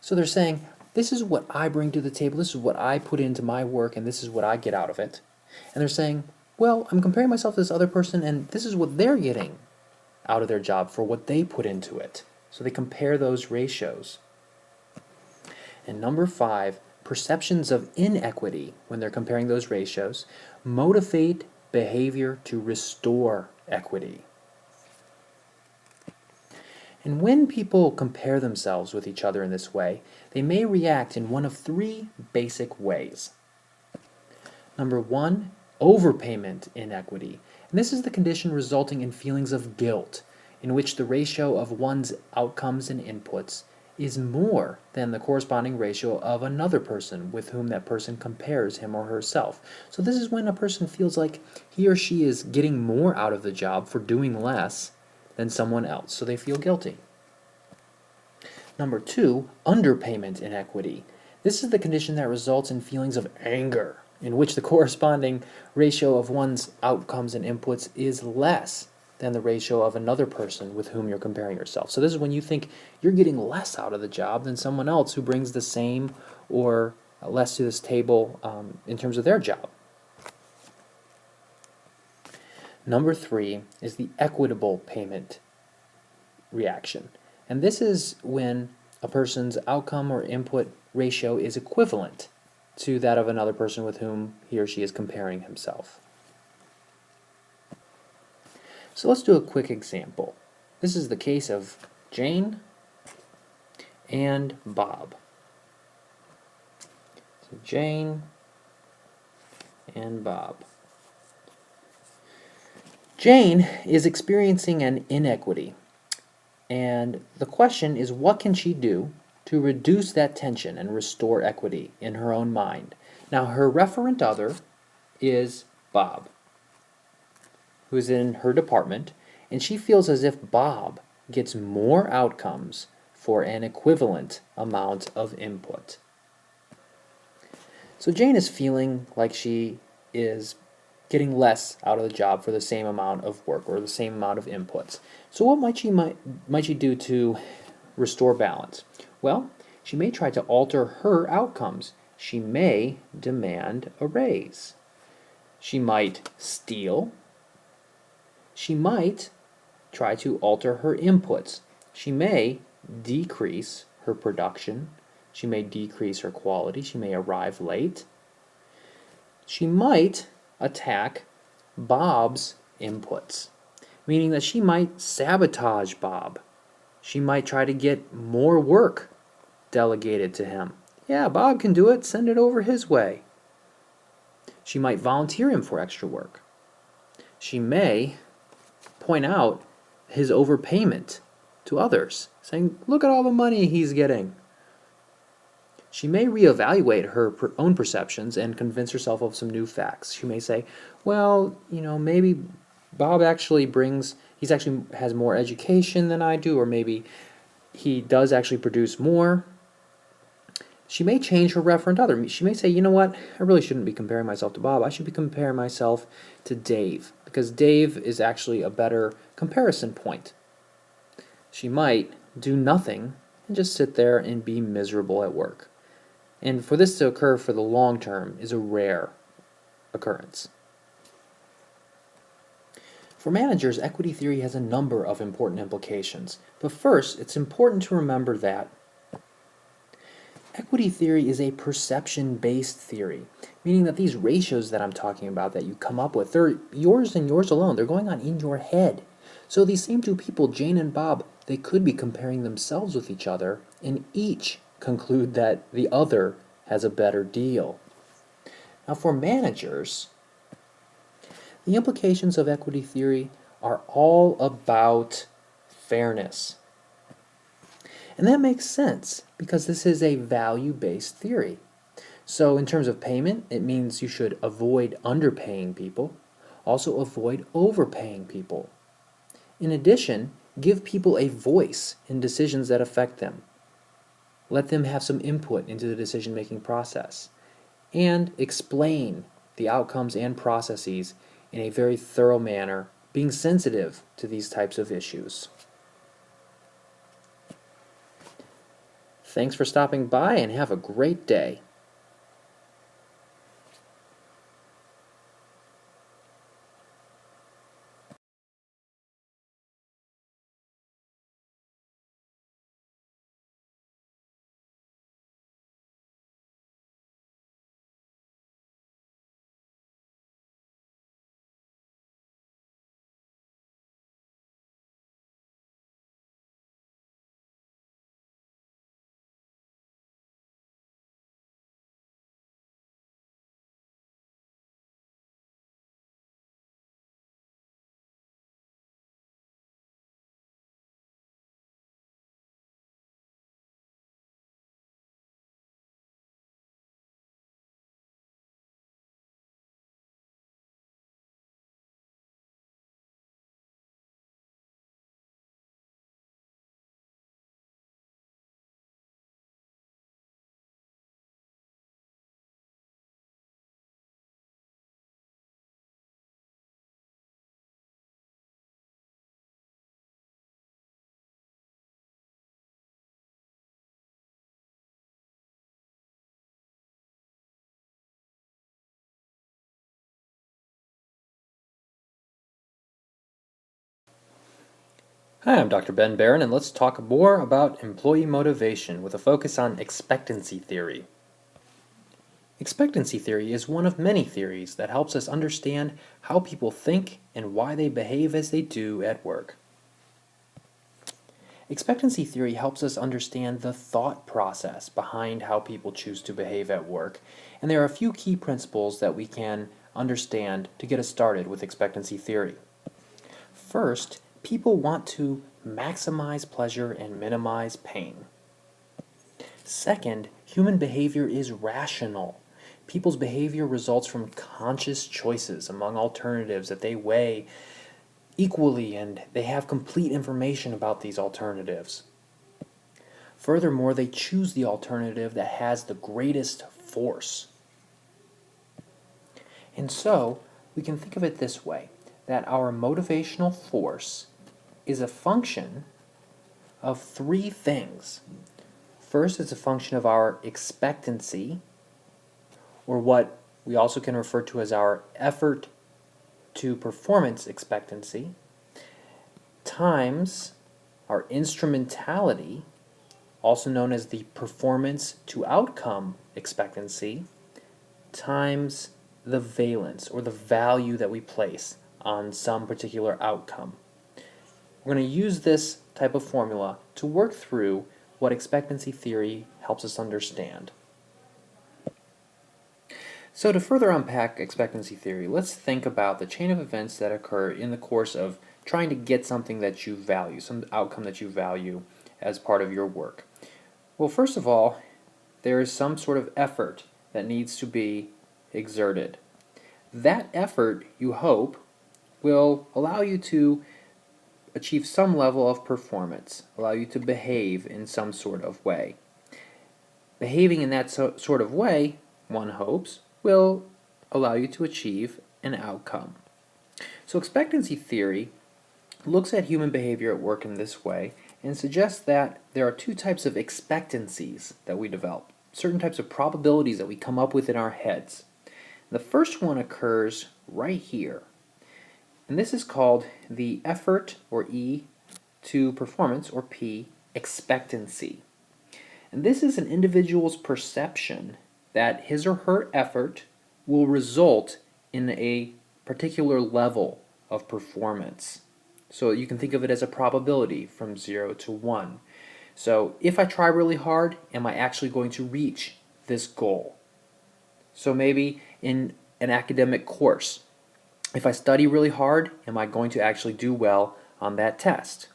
Speaker 6: So they're saying, this is what I bring to the table, this is what I put into my work, and this is what I get out of it. And they're saying, well, I'm comparing myself to this other person, and this is what they're getting out of their job for what they put into it. So they compare those ratios. And number 5, perceptions of inequity, when they're comparing those ratios, motivate behavior to restore equity. And when people compare themselves with each other in this way, they may react in one of 3 basic ways. Number 1, overpayment inequity. And this is the condition resulting in feelings of guilt, in which the ratio of one's outcomes and inputs is more than the corresponding ratio of another person with whom that person compares him or herself. So this is when a person feels like he or she is getting more out of the job for doing less than someone else, so they feel guilty. Number 2, underpayment inequity. This is the condition that results in feelings of anger, in which the corresponding ratio of one's outcomes and inputs is less than the ratio of another person with whom you're comparing yourself. So this is when you think you're getting less out of the job than someone else who brings the same or less to this table in terms of their job. Number 3 is the equitable payment reaction. And this is when a person's outcome or input ratio is equivalent to that of another person with whom he or she is comparing himself. So let's do a quick example. This is the case of Jane and Bob. So Jane and Bob. Jane is experiencing an inequity, and the question is, what can she do to reduce that tension and restore equity in her own mind? Now, her referent other is Bob, who is in her department, and she feels as if Bob gets more outcomes for an equivalent amount of input. So Jane is feeling like she is getting less out of the job for the same amount of work or the same amount of inputs. So what might she do to restore balance? Well, she may try to alter her outcomes. She may demand a raise. She might steal. She might try to alter her inputs. She may decrease her production. She may decrease her quality. She may arrive late. She might attack Bob's inputs, meaning that she might sabotage Bob. She might try to get more work delegated to him. Yeah, Bob can do it. Send it over his way. She might volunteer him for extra work. She may point out his overpayment to others, saying, look at all the money he's getting. She may reevaluate her own perceptions and convince herself of some new facts. She may say, well, maybe Bob actually has more education than I do, or maybe he does actually produce more. She may change her referent other. She may say, you know what, I really shouldn't be comparing myself to Bob. I should be comparing myself to Dave, because Dave is actually a better comparison point. She might do nothing and just sit there and be miserable at work. And for this to occur for the long term is a rare occurrence. For managers, equity theory has a number of important implications. But first, it's important to remember that equity theory is a perception-based theory, meaning that these ratios that I'm talking about that you come up with, they're yours and yours alone. They're going on in your head. So these same two people, Jane and Bob, they could be comparing themselves with each other and each conclude that the other has a better deal. Now for managers, the implications of equity theory are all about fairness. And that makes sense because this is a value-based theory. So in terms of payment, it means you should avoid underpaying people, also avoid overpaying people. In addition, give people a voice in decisions that affect them. Let them have some input into the decision-making process, and explain the outcomes and processes in a very thorough manner, being sensitive to these types of issues. Thanks for stopping by and have a great day. Hi, I'm Dr. Ben Barron, and let's talk more about employee motivation with a focus on expectancy theory. Expectancy theory is one of many theories that helps us understand how people think and why they behave as they do at work. Expectancy theory helps us understand the thought process behind how people choose to behave at work, and there are a few key principles that we can understand to get us started with expectancy theory. First, people want to maximize pleasure and minimize pain. Second, human behavior is rational. People's behavior results from conscious choices among alternatives that they weigh equally, and they have complete information about these alternatives. Furthermore, they choose the alternative that has the greatest force. And so, we can think of it this way, that our motivational force is a function of three things. First, it's a function of our expectancy, or what we also can refer to as our effort to performance expectancy, times our instrumentality, also known as the performance to outcome expectancy, times the valence, or the value that we place on some particular outcome. We're going to use this type of formula to work through what expectancy theory helps us understand. So to further unpack expectancy theory, let's think about the chain of events that occur in the course of trying to get something that you value, some outcome that you value as part of your work. Well, first of all, there is some sort of effort that needs to be exerted. That effort, you hope, will allow you to achieve some level of performance, allow you to behave in some sort of way. Behaving in that sort of way, one hopes, will allow you to achieve an outcome. So expectancy theory looks at human behavior at work in this way and suggests that there are two types of expectancies that we develop, certain types of probabilities that we come up with in our heads. The first one occurs right here, and this is called the effort, or E, to performance, or P, expectancy. And this is an individual's perception that his or her effort will result in a particular level of performance. So you can think of it as a probability from 0 to 1. So if I try really hard, am I actually going to reach this goal? So maybe in an academic course, if I study really hard, am I going to actually do well on that test?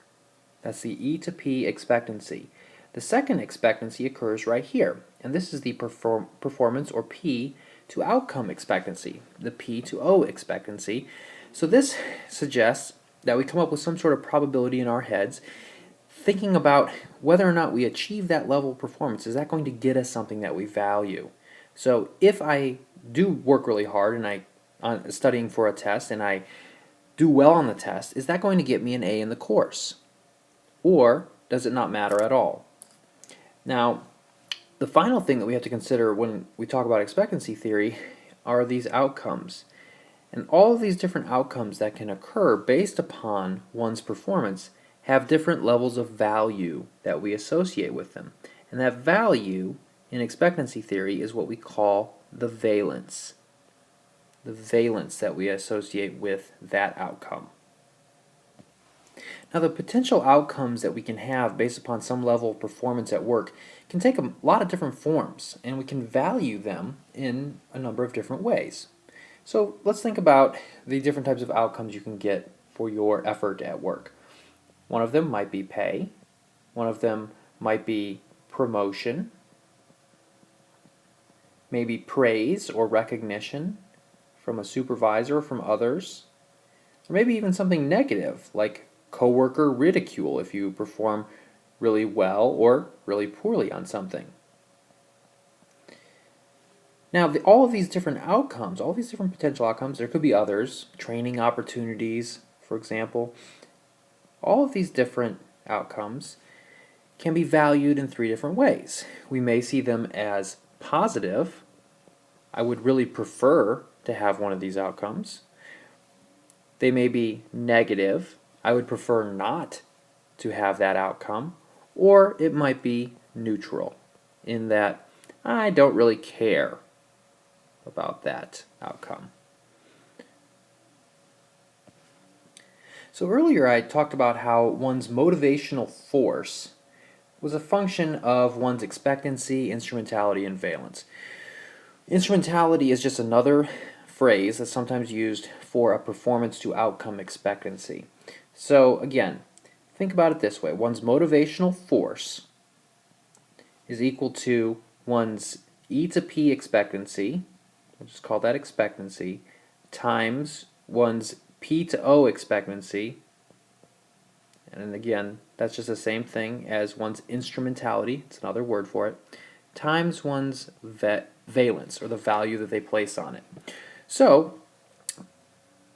Speaker 6: That's the E to P expectancy. The second expectancy occurs right here, and this is the performance, or P, to outcome expectancy, the P to O expectancy. So this suggests that we come up with some sort of probability in our heads, thinking about whether or not we achieve that level of performance. Is that going to get us something that we value? So if I do work really hard and I'm studying for a test and I do well on the test, is that going to get me an A in the course? Or does it not matter at all? Now, the final thing that we have to consider when we talk about expectancy theory are these outcomes. And all of these different outcomes that can occur based upon one's performance have different levels of value that we associate with them. And that value in expectancy theory is what we call the valence. The valence that we associate with that outcome. Now, the potential outcomes that we can have based upon some level of performance at work can take a lot of different forms, and we can value them in a number of different ways. So let's think about the different types of outcomes you can get for your effort at work. One of them might be pay. One of them might be promotion. Maybe praise or recognition from a supervisor or from others. Or maybe even something negative, like coworker ridicule if you perform really well or really poorly on something. Now, all of these different outcomes, all these different potential outcomes, there could be others, training opportunities, for example. All of these different outcomes can be valued in three different ways. We may see them as positive. I would really prefer to have one of these outcomes. They may be negative. I would prefer not to have that outcome. Or it might be neutral, in that I don't really care about that outcome. So earlier I talked about how one's motivational force was a function of one's expectancy, instrumentality, and valence. Instrumentality is just another phrase that's sometimes used for a performance to outcome expectancy. So again, think about it this way. One's motivational force is equal to one's E to P expectancy, we'll just call that expectancy, times one's P to O expectancy, and again, that's just the same thing as one's instrumentality, it's another word for it, times one's valence, or the value that they place on it. So,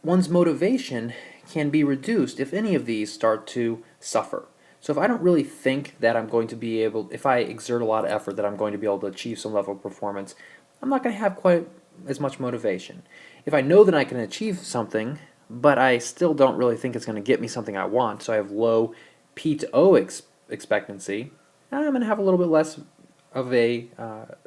Speaker 6: one's motivation can be reduced if any of these start to suffer. So if I don't really think that I'm going to be able, if I exert a lot of effort that I'm going to be able to achieve some level of performance, I'm not going to have quite as much motivation. If I know that I can achieve something, but I still don't really think it's going to get me something I want, so I have low P to O expectancy, I'm going to have a little bit less of a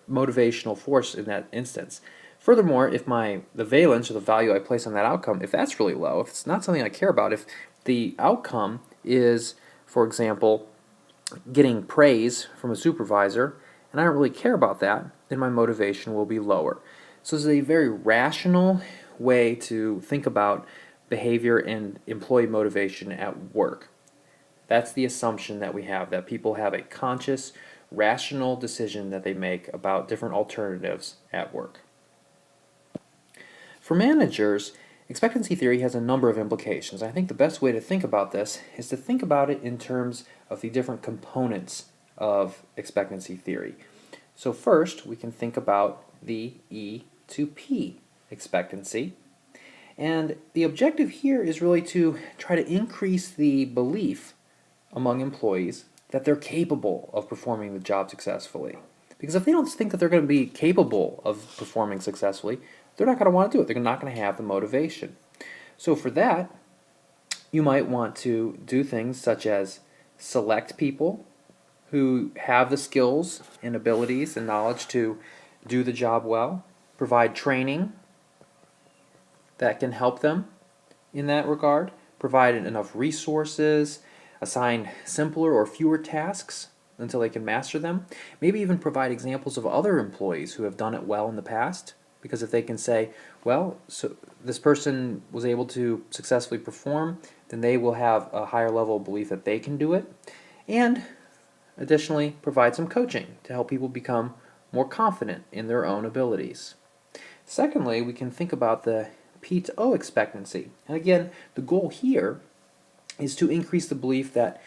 Speaker 6: motivational force in that instance. Furthermore, if the valence or the value I place on that outcome, if that's really low, if it's not something I care about, if the outcome is, for example, getting praise from a supervisor, and I don't really care about that, then my motivation will be lower. So this is a very rational way to think about behavior and employee motivation at work. That's the assumption that we have, that people have a conscious, rational decision that they make about different alternatives at work. For managers, expectancy theory has a number of implications. I think the best way to think about this is to think about it in terms of the different components of expectancy theory. So first, we can think about the E to P expectancy. And the objective here is really to try to increase the belief among employees that they're capable of performing the job successfully. Because if they don't think that they're going to be capable of performing successfully, they're not going to want to do it. They're not going to have the motivation. So for that, you might want to do things such as select people who have the skills and abilities and knowledge to do the job well, provide training that can help them in that regard, provide enough resources, assign simpler or fewer tasks until they can master them, maybe even provide examples of other employees who have done it well in the past, because if they can say, well, so this person was able to successfully perform, then they will have a higher level of belief that they can do it, and additionally provide some coaching to help people become more confident in their own abilities. Secondly, we can think about the P to O expectancy. And again, the goal here is to increase the belief that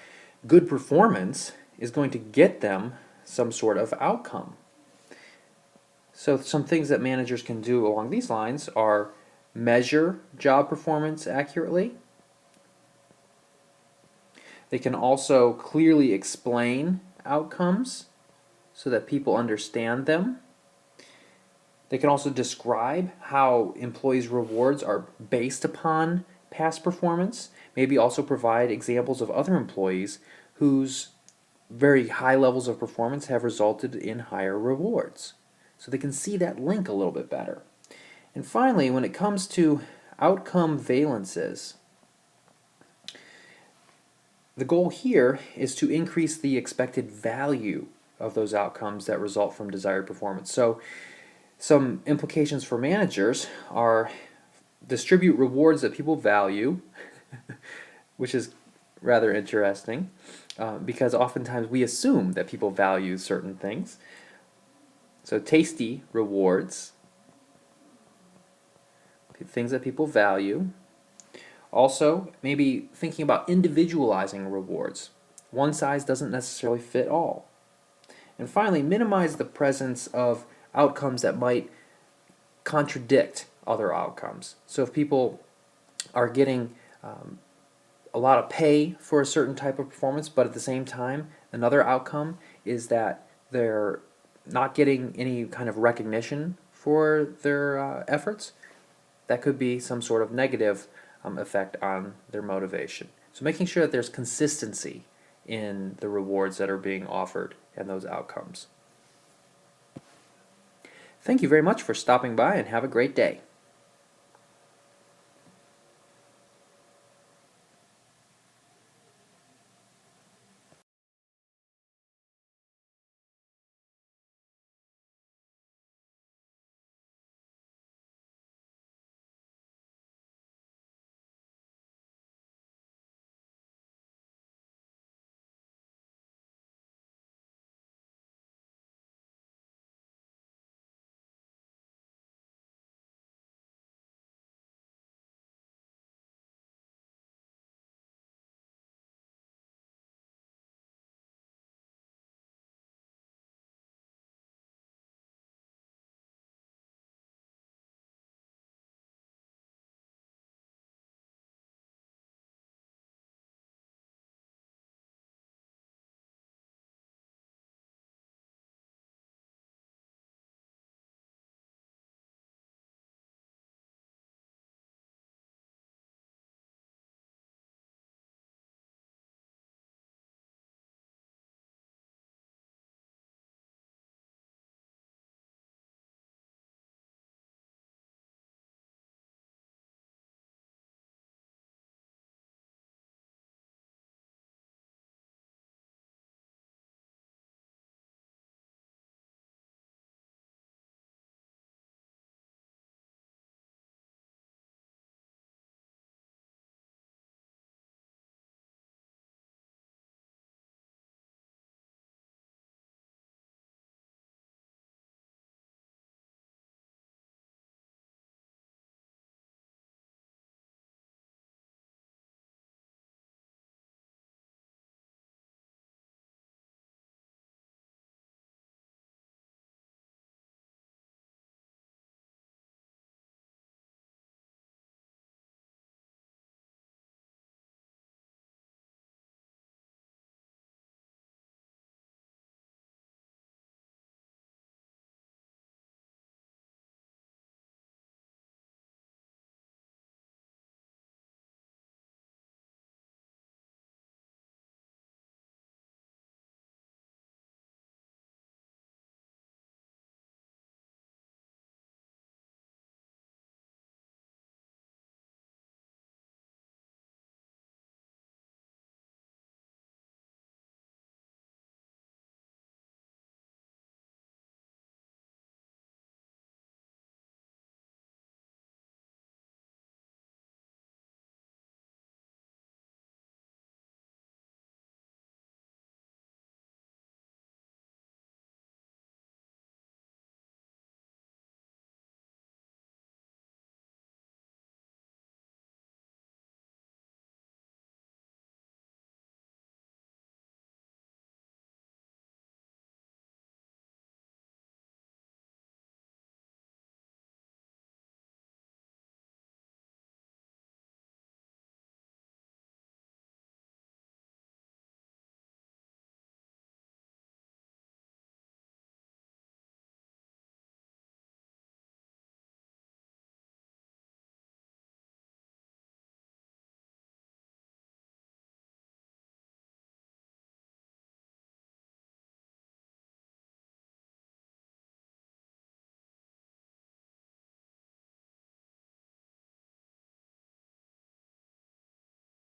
Speaker 6: good performance is going to get them some sort of outcome. So some things that managers can do along these lines are measure job performance accurately. They can also clearly explain outcomes so that people understand them. They can also describe how employees' rewards are based upon past performance. Maybe also provide examples of other employees whose very high levels of performance have resulted in higher rewards. So they can see that link a little bit better. And finally, when it comes to outcome valences, the goal here is to increase the expected value of those outcomes that result from desired performance. So some implications for managers are distribute rewards that people value, which is rather interesting because oftentimes we assume that people value certain things. So tasty rewards, things that people value. Also, maybe thinking about individualizing rewards. One size doesn't necessarily fit all. And finally, minimize the presence of outcomes that might contradict other outcomes. So if people are getting a lot of pay for a certain type of performance, but at the same time, another outcome is that they're not getting any kind of recognition for their efforts, that could be some sort of negative effect on their motivation. So making sure that there's consistency in the rewards that are being offered and those outcomes. Thank you very much for stopping by and have a great day.